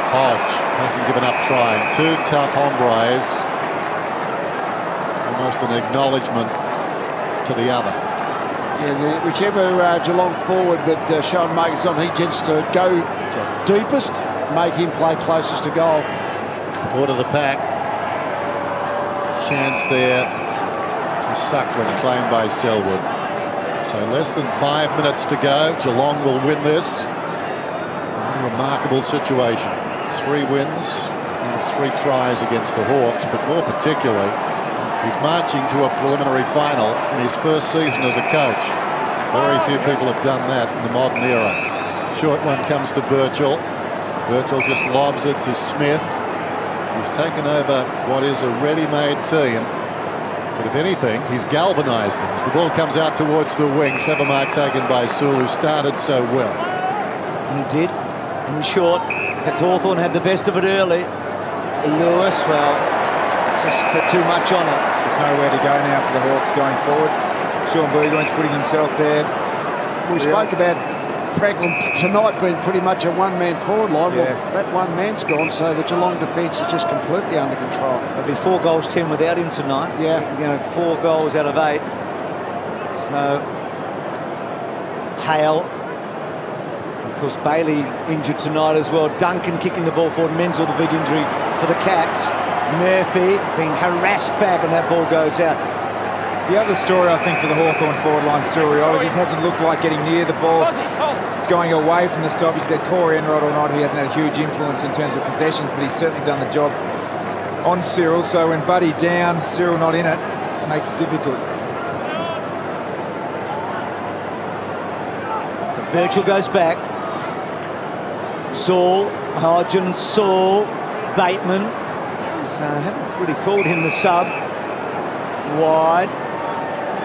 Hodge hasn't given up trying. Two tough hombres. Almost an acknowledgement to the other. Yeah, whichever Geelong forward that Sean Maker's on, he tends to go deepest, make him play closest to goal. Forward of the pack. A chance there for Suckling, claimed by Selwood. So less than 5 minutes to go. Geelong will win this. A remarkable situation. 3 wins and 3 tries against the Hawks, but more particularly, he's marching to a preliminary final in his first season as a coach. Very few people have done that in the modern era. Short one comes to Birchall. Birchall just lobs it to Smith. He's taken over what is a ready-made team. But if anything, he's galvanised them. As the ball comes out towards the wing, clever mark taken by Sewell, who started so well. He did, in short. Hawthorn had the best of it early. Lewis, well, just too much on it. There's nowhere to go now for the Hawks going forward. Sean Burgoyne's putting himself there. We spoke about Franklin tonight being pretty much a one-man forward line. Yeah. Well, that one man's gone, so the Geelong defence is just completely under control. There'll be 4 goals, 10 without him tonight. Yeah. 4 goals out of 8. So, Hale. Of course, Bailey injured tonight as well. Duncan kicking the ball forward. Menzel, the big injury for the Cats. Murphy being harassed back, and that ball goes out. The other story, I think, for the Hawthorn forward line, Surioli just hasn't looked like getting near the ball, going away from the stoppage. That Corey Enright or not, he hasn't had a huge influence in terms of possessions, but he's certainly done the job on Cyril. So when Buddy down, Cyril not in it, makes it difficult. So Birchall goes back. Saul, Hodgins, Saul, Bateman. So haven't really called him the sub. Wide.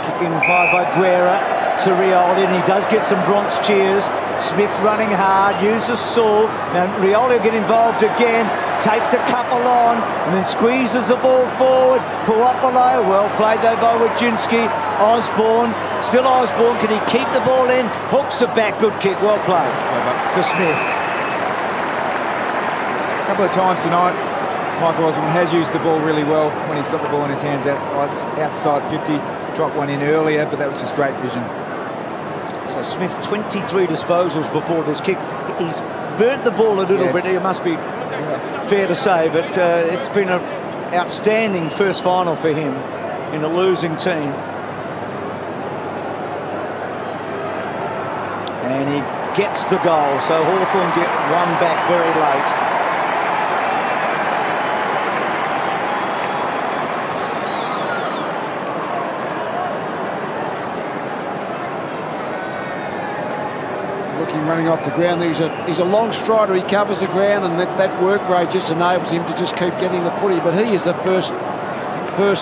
Kicking fired by Guerra to Rioli, and he does get some Bronx cheers. Smith running hard, uses Saul. Now Rioli will get involved again, takes a couple on, and then squeezes the ball forward. Pull up below, well played though by Wojcinski. Osborne, still Osborne, can he keep the ball in? Hooks it back, good kick, well played to Smith. A couple of times tonight, Michael Osborne has used the ball really well when he's got the ball in his hands outside 50. Dropped one in earlier, but that was just great vision. So Smith, 23 disposals before this kick. He's burnt the ball a little bit, it must be fair to say, but it's been an outstanding first final for him in a losing team. And he gets the goal, so Hawthorn get one back very late. Running off the ground. He's a long strider. He covers the ground, and that work rate just enables him to just keep getting the footy. But he is the first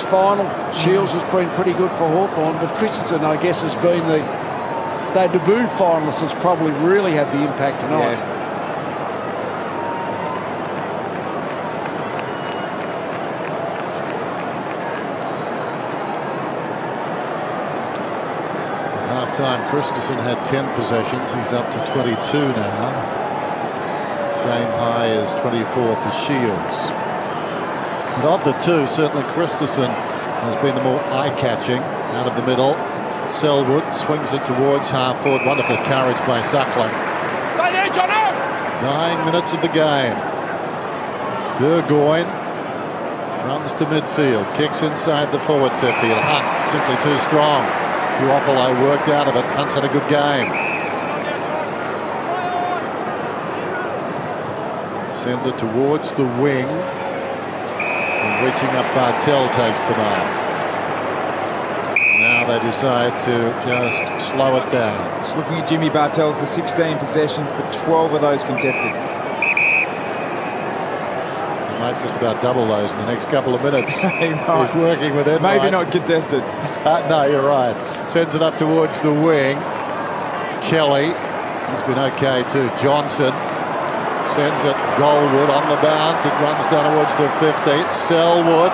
final. Shields has been pretty good for Hawthorn, but Christensen, I guess, has been their debut finalist, has probably really had the impact tonight. Yeah. Time Christensen had 10 possessions. He's up to 22 now. Game high is 24 for Shields. But of the two, certainly Christensen has been the more eye-catching out of the middle. Selwood swings it towards half forward. Wonderful courage by Suckling. Stay there, Jono! Dying minutes of the game. Burgoyne runs to midfield, kicks inside the forward 50, and Hunt simply too strong. Puopolo worked out of it. Hunt's had a good game. Sends it towards the wing. And reaching up, Bartel takes the mark. Now they decide to just slow it down. Just looking at Jimmy Bartel for 16 possessions, but 12 of those contested. Might just about double those in the next couple of minutes. He's working with it. Maybe not contested. No, you're right. Sends it up towards the wing. Kelly, he's been okay too. Johnson sends it Goldwood on the bounce. It runs down towards the 50. Selwood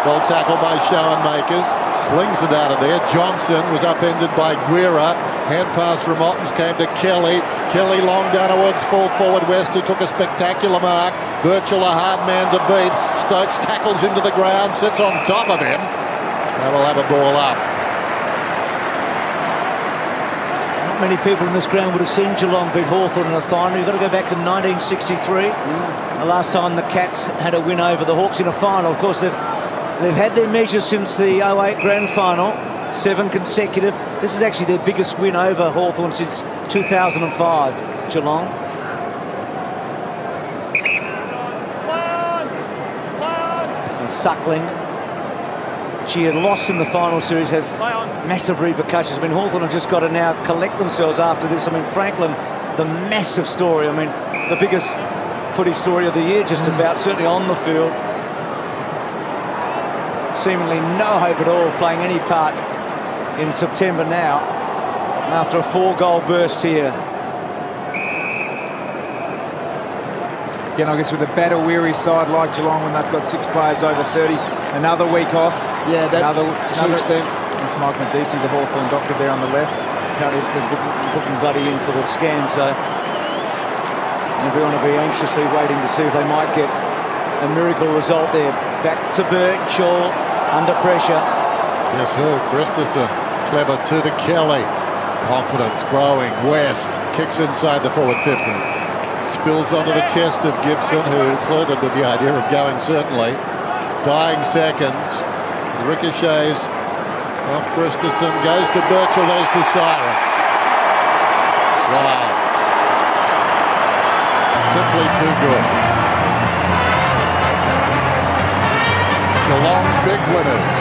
Well tackled by Schoenmakers. Slings it out of there. Johnson was upended by Guerra. Hand pass from Ottens came to Kelly. Kelly long down towards full forward West, who took a spectacular mark. Birchall a hard man to beat. Stokes tackles into the ground, sits on top of him. They will have a ball up. Not many people in this ground would have seen Geelong beat Hawthorn in a final. You've got to go back to 1963. The last time the Cats had a win over the Hawks in a final. Of course, they've had their measure since the 08 grand final, 7 consecutive. This is actually their biggest win over Hawthorn since 2005, Geelong. So Suckling, she had lost in the final series, has massive repercussions. I mean, Hawthorn have just got to now collect themselves after this. I mean, Franklin, the massive story. I mean, the biggest footy story of the year, just about, certainly on the field. Seemingly no hope at all of playing any part in September now, after a 4-goal burst here. Again, I guess with a battle-weary side like Geelong, when they've got 6 players over 30, another week off. Yeah, that suits them. That's Mike Medici, the Hawthorn doctor there on the left. Apparently they're booking Buddy in for the scan, so everyone will be anxiously waiting to see if they might get a miracle result there. Back to Birchall, under pressure. Guess who? Christensen. Clever two to Kelly. Confidence growing. West kicks inside the forward 50. Spills onto the chest of Gibson, who flirted with the idea of going, certainly. Dying seconds. Ricochets off Christensen. Goes to Birchall. There's the siren. Wow. Simply too good. Geelong big winners.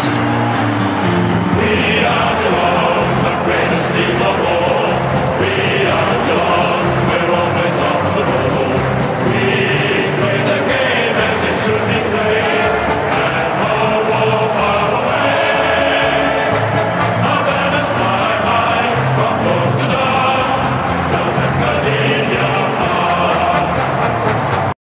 We are Geelong.